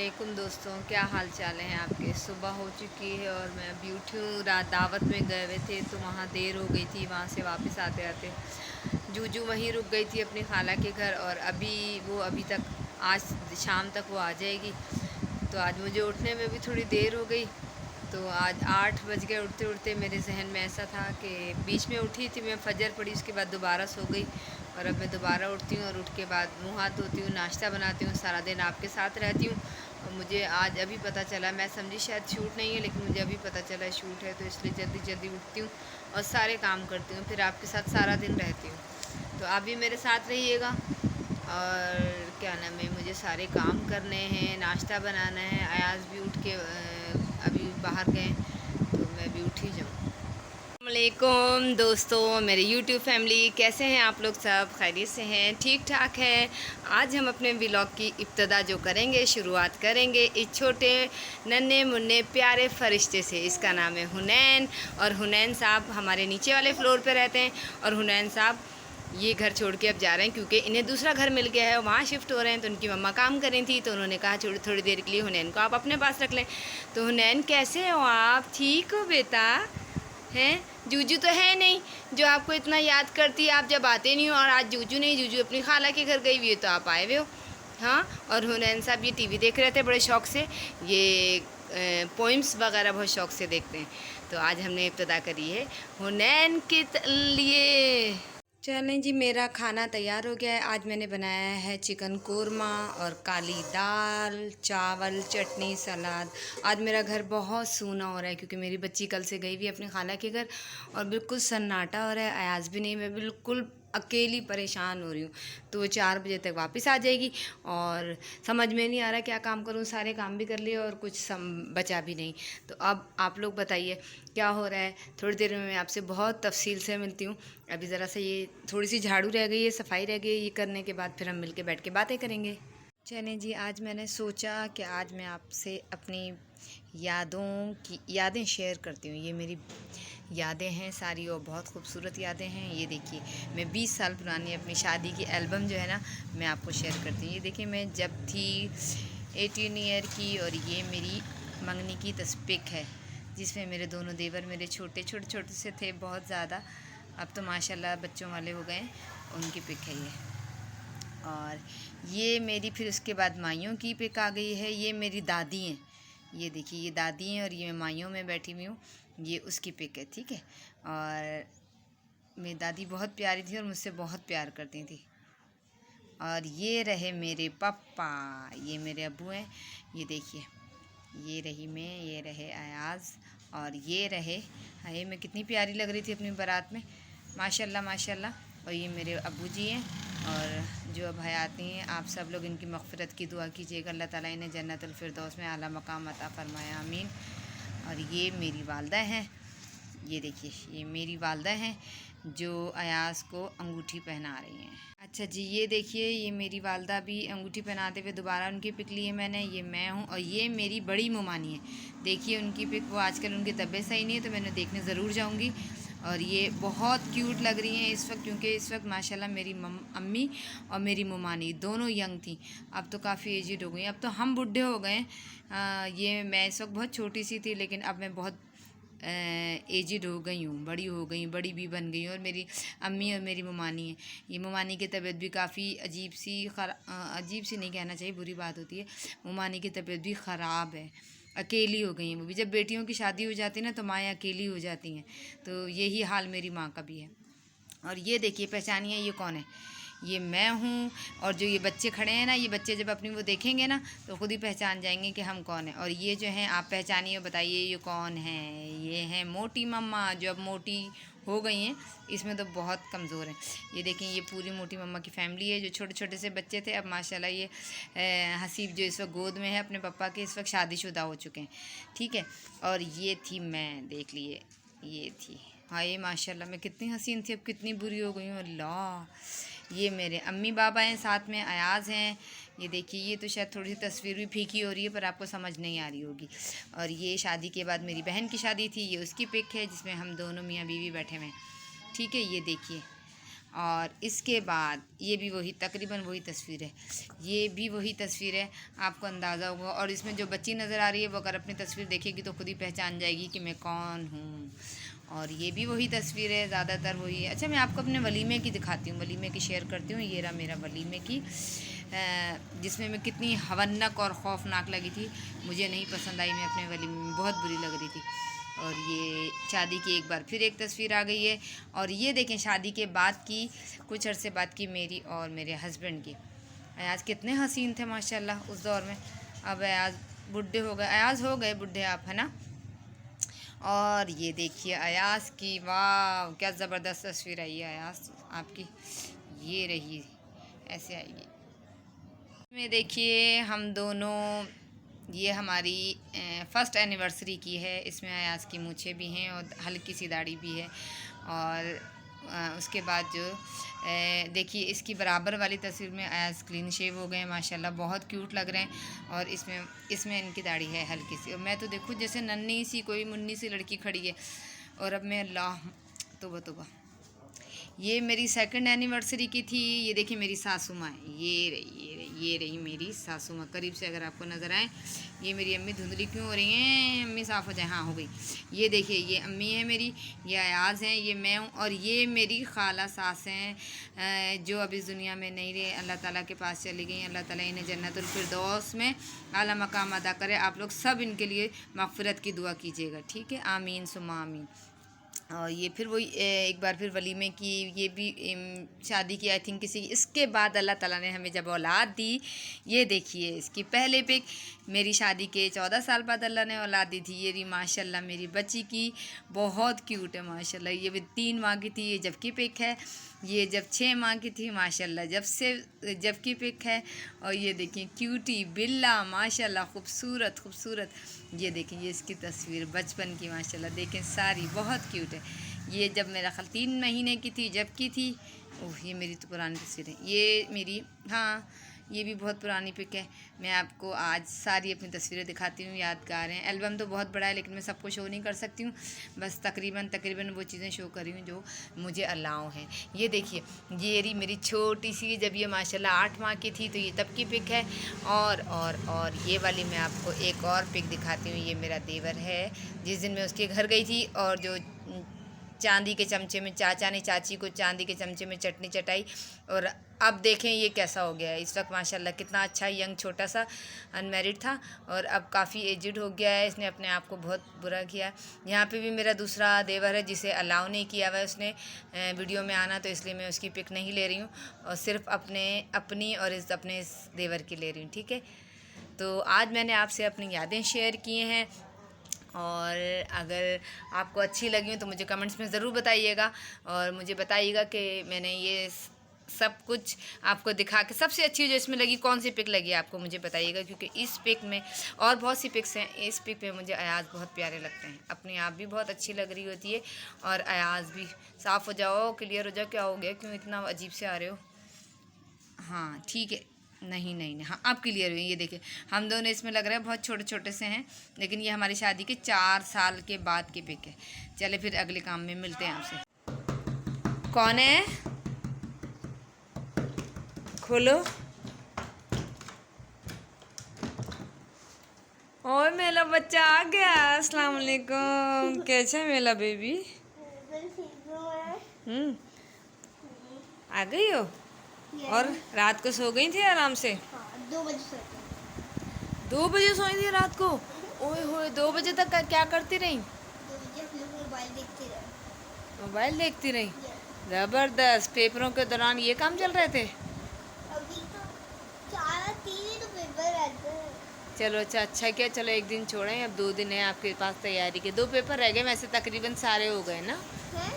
वालेकुम दोस्तों, क्या हाल चाल हैं आपके। सुबह हो चुकी है और मैं अभी उठी हूँ। रात दावत में गए हुए थे तो वहाँ देर हो गई थी। वहाँ से वापस आते आते जूजू वहीं रुक गई थी अपनी खाला के घर, और अभी तक आज शाम तक वो आ जाएगी। तो आज मुझे उठने में भी थोड़ी देर हो गई। तो आज 8 बज गए उठते उठते। मेरे जहन में ऐसा था कि बीच में उठी थी मैं, फजर पड़ी, उसके बाद दोबारा सो गई। और अब मैं दोबारा उठती हूँ और उठ के बाद मुँह हाथ धोती हूँ, नाश्ता बनाती हूँ, सारा दिन आपके साथ रहती हूँ। और मुझे आज अभी पता चला, मैं समझी शायद शूट नहीं है, लेकिन मुझे अभी पता चला शूट है, तो इसलिए जल्दी जल्दी उठती हूँ और सारे काम करती हूँ, फिर आपके साथ सारा दिन रहती हूँ। तो आप भी मेरे साथ रहिएगा। और क्या नाम है, मुझे सारे काम करने हैं, नाश्ता बनाना है। अयाज़ भी उठ के अभी बाहर गए, तो मैं भी उठ ही जाऊँ। वालेकुम दोस्तों, मेरे यूट्यूब फैमिली, कैसे हैं आप लोग। सब खैरियत से हैं, ठीक ठाक हैं। आज हम अपने व्लॉग की इब्तिदा जो करेंगे, शुरुआत करेंगे इस छोटे नन्हे मुन्ने प्यारे फरिश्ते से। इसका नाम है हुनैन। और हुनैन साहब हमारे नीचे वाले फ्लोर पे रहते हैं। और हुनैन साहब ये घर छोड़ के अब जा रहे हैं, क्योंकि इन्हें दूसरा घर मिल गया है, वहाँ शिफ्ट हो रहे हैं। तो उनकी मम्मा काम कर रही थी, तो उन्होंने कहा थोड़ी देर के लिए हुनैन को आप अपने पास रख लें। तो हुनैन, कैसे हो आप, ठीक हो बेटा? हैं, जूजू तो है नहीं जो आपको इतना याद करती है, आप जब आते नहीं हो। और आज जूजू नहीं, जूजू अपनी खाला के घर गई हुई है, तो आप आए हुए हो। हाँ, और हुनैन साहब ये टीवी देख रहे थे बड़े शौक़ से। ये पोइम्स वगैरह बहुत शौक़ से देखते हैं। तो आज हमने इब्तिदा करी है हुनैन के लिए। चलें जी, मेरा खाना तैयार हो गया है। आज मैंने बनाया है चिकन कोरमा और काली दाल, चावल, चटनी, सलाद। आज मेरा घर बहुत सूना हो रहा है, क्योंकि मेरी बच्ची कल से गई हुई है अपनी खाला के घर, और बिल्कुल सन्नाटा हो रहा है। अयाज़ भी नहीं, मैं बिल्कुल अकेली परेशान हो रही हूँ। तो वो 4 बजे तक वापस आ जाएगी, और समझ में नहीं आ रहा क्या काम करूँ। सारे काम भी कर लिए और कुछ बचा भी नहीं। तो अब आप लोग बताइए क्या हो रहा है। थोड़ी देर में मैं आपसे बहुत तफसील से मिलती हूँ। अभी ज़रा सा ये थोड़ी सी झाड़ू रह गई है, सफाई रह गई है, ये करने के बाद फिर हम मिल के बैठ के बातें करेंगे। चलें जी, आज मैंने सोचा कि आज मैं आपसे अपनी यादें शेयर करती हूँ। ये मेरी यादें हैं सारी, और बहुत खूबसूरत यादें हैं। ये देखिए, मैं 20 साल पुरानी अपनी शादी की एल्बम जो है ना, मैं आपको शेयर करती हूँ। ये देखिए, मैं जब थी 18 ईयर की, और ये मेरी मंगनी की तस्वीर है, जिसमें मेरे दोनों देवर मेरे छोटे छोटे छोटे से थे बहुत ज़्यादा। अब तो माशाल्लाह बच्चों वाले हो गए, उनकी पिक है ये। और ये मेरी फिर उसके बाद माइयों की पिक आ गई है। ये मेरी दादी हैं, ये देखिए, ये दादी हैं, और ये मैं माइयों में बैठी हुई हूँ, ये उसकी पिक है, ठीक है। और मेरी दादी बहुत प्यारी थी और मुझसे बहुत प्यार करती थी। और ये रहे मेरे पापा, ये मेरे अब्बू हैं, ये देखिए, ये रही मैं, ये रहे अयाज़, और ये रहे, हाय मैं कितनी प्यारी लग रही थी अपनी बारात में, माशाल्लाह माशाल्लाह। और ये मेरे अब्बू जी हैं, और जो अब हयात नहीं हैं। आप सब लोग इनकी मग़फ़िरत की दुआ कीजिएगा, अल्लाह ताला इन्हें जन्नतुल फ़िरदौस में आला मकाम अता फ़रमाए, आमीन। और ये मेरी वालदा हैं, ये देखिए, ये मेरी वालदा हैं जो अयाज़ को अंगूठी पहना रही हैं। अच्छा जी, ये देखिए, ये मेरी वालदा भी अंगूठी पहनाते हुए दोबारा उनकी पिक ली है मैंने। ये मैं हूँ, और ये मेरी बड़ी मुमानी है। देखिए उनकी पिक, वो आजकल उनकी तबीयत सही नहीं है, तो मैंने देखने ज़रूर जाऊँगी। और ये बहुत क्यूट लग रही हैं इस वक्त, क्योंकि इस वक्त माशाल्लाह मेरी अम्मी और मेरी मुमानी दोनों यंग थी। अब तो काफ़ी एजिड हो गई, अब तो हम बूढ़े हो गए। ये मैं इस वक्त बहुत छोटी सी थी, लेकिन अब मैं बहुत एजिड हो गई हूँ, बड़ी हो गई, बड़ी भी बन गई हूँ। और मेरी अम्मी और मेरी मुमानी है, ये मुमानी की तबीयत भी काफ़ी अजीब सी नहीं कहना चाहिए, बुरी बात होती है। मुमानी की तबीयत भी ख़राब है, अकेली हो गई हैं वो भी। जब बेटियों की शादी हो जाती है ना, तो माएँ अकेली हो जाती हैं। तो यही हाल मेरी माँ का भी है। और ये देखिए, पहचानिए ये कौन है। ये मैं हूँ, और जो ये बच्चे खड़े हैं ना, ये बच्चे जब अपनी वो देखेंगे ना, तो ख़ुद ही पहचान जाएंगे कि हम कौन हैं। और ये जो हैं, आप पहचानिए, बताइए ये कौन है। ये हैं मोटी मम्मा, जो अब मोटी हो गई हैं, इसमें तो बहुत कमज़ोर हैं। ये देखें, ये पूरी मोटी मम्मा की फ़ैमिली है। जो छोटे छोटे से बच्चे थे, अब माशाल्लाह ये हसीब जो इस वक्त गोद में है अपने पापा के, इस वक्त शादीशुदा हो चुके हैं, ठीक है। और ये थी मैं, देख लिए, ये थी, हाय माशाल्लाह, मैं कितनी हसीन थी, अब कितनी बुरी हो गई हूँ, अल्लाह। ये मेरे अम्मी बाबा हैं, साथ में अयाज़ हैं। ये देखिए, ये तो शायद थोड़ी सी तस्वीर भी फीकी हो रही है, पर आपको समझ नहीं आ रही होगी। और ये शादी के बाद मेरी बहन की शादी थी, ये उसकी पिक है, जिसमें हम दोनों मियाँ बीवी बैठे हुए हैं, ठीक है, ये देखिए। और इसके बाद ये भी वही तकरीबन वही तस्वीर है, ये भी वही तस्वीर है, आपको अंदाज़ा होगा। और इसमें जो बच्ची नज़र आ रही है वो अगर अपनी तस्वीर देखेगी तो खुद ही पहचान जाएगी कि मैं कौन हूँ। और ये भी वही तस्वीर है, ज़्यादातर वही है। अच्छा, मैं आपको अपने वलीमे की दिखाती हूँ, वलीमे की शेयर करती हूँ। ये रहा मेरा वलीमे की, जिसमें मैं कितनी हवन्नक और खौफनाक लगी थी, मुझे नहीं पसंद आई। मैं अपने वलीमे में बहुत बुरी लग रही थी। और ये शादी की एक बार फिर एक तस्वीर आ गई है। और ये देखें शादी के बाद की, कुछ अरसे बाद की मेरी और मेरे हस्बैंड की। अयाज कितने हसीन थे माशाल्लाह उस दौर में। अब अयाज बुढ़े हो गए, अयाज हो गए बुढ़े आप, है ना। और ये देखिए अयाज की, वाह क्या ज़बरदस्त तस्वीर आई है अयाज आपकी, ये रही, ऐसे आइए में देखिए हम दोनों। ये हमारी फ़र्स्ट एनिवर्सरी की है। इसमें अयाज की मूछें भी हैं और हल्की सी दाढ़ी भी है। और उसके बाद जो देखिए इसकी बराबर वाली तस्वीर में अयाज क्लीन शेव हो गए हैं माशाल्लाह, बहुत क्यूट लग रहे हैं। और इसमें इनकी दाढ़ी है हल्की सी, और मैं तो देखूँ जैसे नन्ही सी कोई मुन्नी सी लड़की खड़ी है। और अब मैं अल्लाह तौबा तौबा, ये मेरी सेकंड एनिवर्सरी की थी। ये देखिए मेरी सासू माँ, ये रही मेरी सासू माँ, करीब से अगर आपको नज़र आए। ये मेरी अम्मी, धुंधली क्यों हो रही हैं अम्मी, साफ़ हो जाए, हाँ हो गई। ये देखिए ये अम्मी है मेरी, ये अयाज हैं, ये मैं हूँ। और ये मेरी खाला सास हैं जो अभी इस दुनिया में नहीं रहे, अल्लाह ताला के पास चली गई। अल्लाह ताला इन्हें जन्नतुल फिरदौस में आला मकाम अदा करे। आप लोग सब इनके लिए मग़फ़िरत की दुआ कीजिएगा, ठीक है, आमीन सुम्मा आमीन। और ये फिर वही एक बार फिर वलीमे की, ये भी शादी की आई थिंक किसी। इसके बाद अल्लाह ताला ने हमें जब औलाद दी, ये देखिए इसकी पहले पिक, मेरी शादी के 14 साल बाद अल्लाह ने औलाद दी थी। ये रही माशाल्लाह मेरी बच्ची की, बहुत क्यूट है माशाल्लाह। ये भी 3 माह की थी, ये जब की पिक है। ये जब 6 माह की थी माशाल्लाह, जब की पिक है। और ये देखिए क्यूटी बिल्ला माशाल्लाह, खूबसूरत खूबसूरत। ये देखें ये इसकी तस्वीर बचपन की माशाल्लाह, देखें सारी बहुत क्यूट है। ये जब मेरा ख्याल 3 महीने की थी, जब की थी। ओह ये मेरी तो पुरानी तस्वीर है, ये मेरी, हाँ ये भी बहुत पुरानी पिक है। मैं आपको आज सारी अपनी तस्वीरें दिखाती हूँ, यादगार हैं। एल्बम तो बहुत बड़ा है लेकिन मैं सबको शो नहीं कर सकती हूँ, बस तकरीबन वो चीज़ें शो कर रही हूँ जो मुझे अलाउ हैं। ये देखिए ये रही मेरी छोटी सी, जब ये माशाल्लाह 8 माह की थी, तो ये तब की पिक है। और ये वाली मैं आपको एक और पिक दिखाती हूँ। ये मेरा देवर है, जिस दिन मैं उसके घर गई थी और जो चांदी के चमचे में चाचा ने चाची को चांदी के चमचे में चटनी चटाई। और अब देखें ये कैसा हो गया है इस वक्त माशाल्लाह, कितना अच्छा यंग छोटा सा अनमेरिड था और अब काफ़ी एजिड हो गया है। इसने अपने आप को बहुत बुरा किया। यहाँ पे भी मेरा दूसरा देवर है जिसे अलाउ नहीं किया हुआ है उसने वीडियो में आना, तो इसलिए मैं उसकी पिक नहीं ले रही हूँ और सिर्फ अपनी और अपने इस देवर की ले रही हूँ, ठीक है। तो आज मैंने आपसे अपनी यादें शेयर किए हैं, और अगर आपको अच्छी लगी हो तो मुझे कमेंट्स में ज़रूर बताइएगा। और मुझे बताइएगा कि मैंने ये सब कुछ आपको दिखा के सबसे अच्छी जो इसमें लगी, कौन सी पिक लगी आपको, मुझे बताइएगा। क्योंकि इस पिक में और बहुत सी पिक्स हैं, इस पिक में मुझे अयाज बहुत प्यारे लगते हैं, अपने आप भी बहुत अच्छी लग रही होती है। और अयाज भी, साफ़ हो जाओ, क्लियर हो जाओ, क्या हो गया, क्यों इतना अजीब से आ रहे हो, हाँ ठीक है, नहीं, हाँ आप क्लियर हुई। ये देखिए हम दोनों इसमें लग रहे हैं बहुत छोटे छोटे से हैं, लेकिन ये हमारी शादी के 4 साल के बाद की पिक है। चले फिर अगले काम में मिलते हैं आपसे। कौन है, खोलो। और मेरा बच्चा आ गया, अस्सलाम वालेकुम, कैसे है मेरा बेबी? आ गई हो? और रात को सो गई थी आराम से? हाँ, 2 बजे सोते हैं। 2 बजे सोई थी रात को? ओए होए, 2 बजे तक क्या करती रही? 2 बजे हम लोग मोबाइल देखते रहे। मोबाइल देखती रही? Yes। ज़बरदस्त। पेपरों के दौरान ये काम चल रहे थे? अभी तो 4-3 ही तो पेपर रहते हैं। चलो अच्छा किया, चलो एक दिन छोड़ें, अब 2 दिन है आपके पास तैयारी के। 2 पेपर रह गए, वैसे तकरीबन सारे हो गए ना। हैं?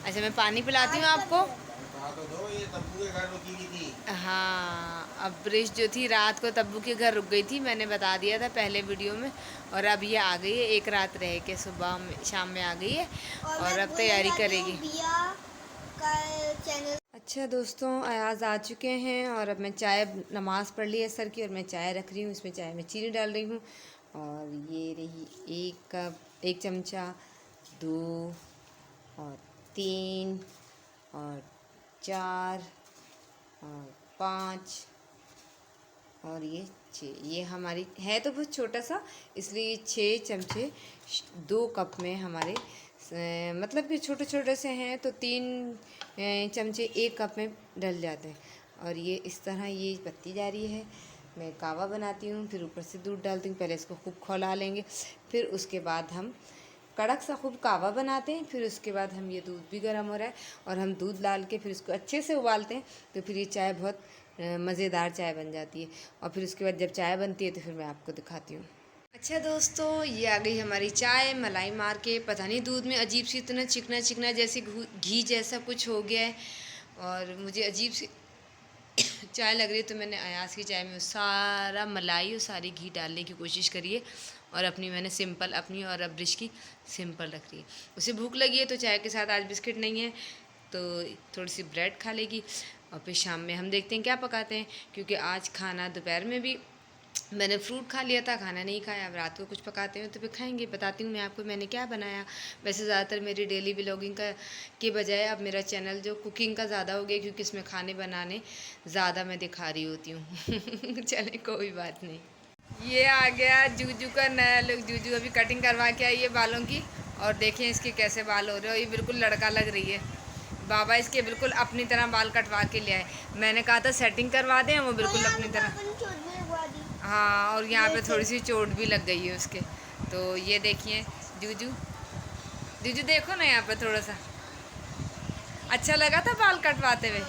अच्छा मैं पानी पिलाती हूँ आज का आपको। भी रहता है। तो दो, ये तब्बू के घर रुकी हुई थी। हाँ अब ब्रिज जो थी रात को तब्बू के घर रुक गई थी, मैंने बता दिया था पहले वीडियो में। और अब ये आ गई है, एक रात रह के सुबह में शाम में आ गई है और मैं अब बोलना तैयारी चाहती हूँ, करेगी। बिया का चैनल। अच्छा दोस्तों, अयाज आ चुके हैं और अब मैं चाय, नमाज़ पढ़ ली है सर की, और मैं चाय रख रही हूँ। इसमें चाय में चीनी डाल रही हूँ। और ये रही 1 कप, 1 चमचा, 2 और 3 और 4 और 5 और ये 6। ये हमारी है तो बहुत छोटा सा, इसलिए ये 6 चमचे 2 कप में हमारे मतलब कि छोटे छोटे से हैं तो 3 चमचे 1 कप में डल जाते हैं। और ये इस तरह ये पत्ती जा रही है। मैं कावा बनाती हूँ, फिर ऊपर से दूध डालती हूँ। पहले इसको खूब खौला लेंगे, फिर उसके बाद हम कड़क सा खूब कावा बनाते हैं। फिर उसके बाद हम ये दूध भी गर्म हो रहा है और हम दूध डाल के फिर इसको अच्छे से उबालते हैं, तो फिर ये चाय बहुत मज़ेदार चाय बन जाती है। और फिर उसके बाद जब चाय बनती है तो फिर मैं आपको दिखाती हूँ। अच्छा दोस्तों, ये आ गई हमारी चाय मलाई मार के। पता नहीं दूध में अजीब सी इतना चिकना चिकना जैसे घी जैसा कुछ हो गया है और मुझे अजीब सी चाय लग रही है। तो मैंने अयास की चाय में सारा मलाई और सारी घी डालने की कोशिश करी है और अपनी मैंने सिंपल अपनी और अब्रिश की सिंपल रख रही है। उसे भूख लगी है तो चाय के साथ आज बिस्किट नहीं है तो थोड़ी सी ब्रेड खा लेगी और फिर शाम में हम देखते हैं क्या पकाते हैं, क्योंकि आज खाना दोपहर में भी मैंने फ्रूट खा लिया था, खाना नहीं खाया। अब रात को कुछ पकाते हैं तो फिर खाएंगे। बताती हूँ मैं आपको मैंने क्या बनाया। वैसे ज़्यादातर मेरी डेली व्लॉगिंग का के बजाय अब मेरा चैनल जो कुकिंग का ज़्यादा हो गया, क्योंकि इसमें खाने बनाने ज़्यादा मैं दिखा रही होती हूँ। चले कोई बात नहीं। ये आ गया जूजू का नया लुक। जूजू अभी कटिंग करवा के आई है बालों की और देखें इसके कैसे बाल हो रहे हो। ये बिल्कुल लड़का लग रही है। बाबा इसके बिल्कुल अपनी तरह बाल कटवा के ले आए। मैंने कहा था सेटिंग करवा दें, वो बिल्कुल अपनी तरह। हाँ, और यहाँ पे थोड़ी सी चोट भी लग गई है उसके। तो ये देखिए जूजू, जूजू देखो ना यहाँ पे थोड़ा सा। अच्छा लगा था बाल कटवाते हुए?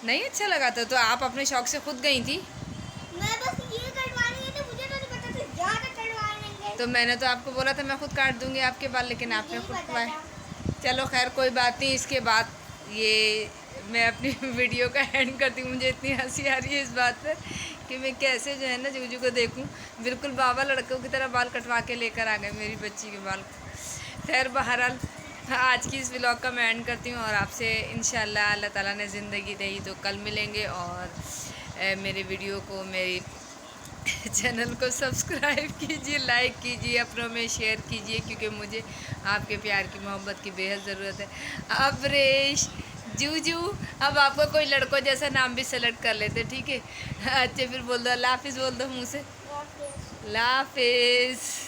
नहीं अच्छा लगा था तो आप अपने शौक से खुद गई थी। मैं बस ये कटवानी है तो मुझे तो नहीं पता था ज़्यादा कटवा लेंगे। तो मैंने तो आपको बोला था मैं खुद काट दूंगी आपके बाल, लेकिन आपने खुद कटवाए। चलो खैर कोई बात नहीं। इसके बाद ये मैं अपनी वीडियो का एंड करती हूँ। मुझे इतनी हंसी आ रही है इस बात पर कि मैं कैसे जो है ना जूजू को देखूं। बिल्कुल बाबा लड़कों की तरह बाल कटवा के लेकर आ गए मेरी बच्ची के बाल। खैर बहरहाल आज की इस व्लॉग का मैं एंड करती हूँ और आपसे इंशाल्लाह अल्लाह ताला ने ज़िंदगी दी तो कल मिलेंगे। और मेरे वीडियो को मेरी चैनल को सब्सक्राइब कीजिए, लाइक कीजिए, अपनों में शेयर कीजिए, क्योंकि मुझे आपके प्यार की मोहब्बत की बेहद ज़रूरत है। अब्रेश जूजू, अब आपको कोई लड़कों जैसा नाम भी सेलेक्ट कर लेते, ठीक है? अच्छा फिर बोल दो अल्लाह हाफिज़, बोल दो मुँह से अल्लाह हाफिज़।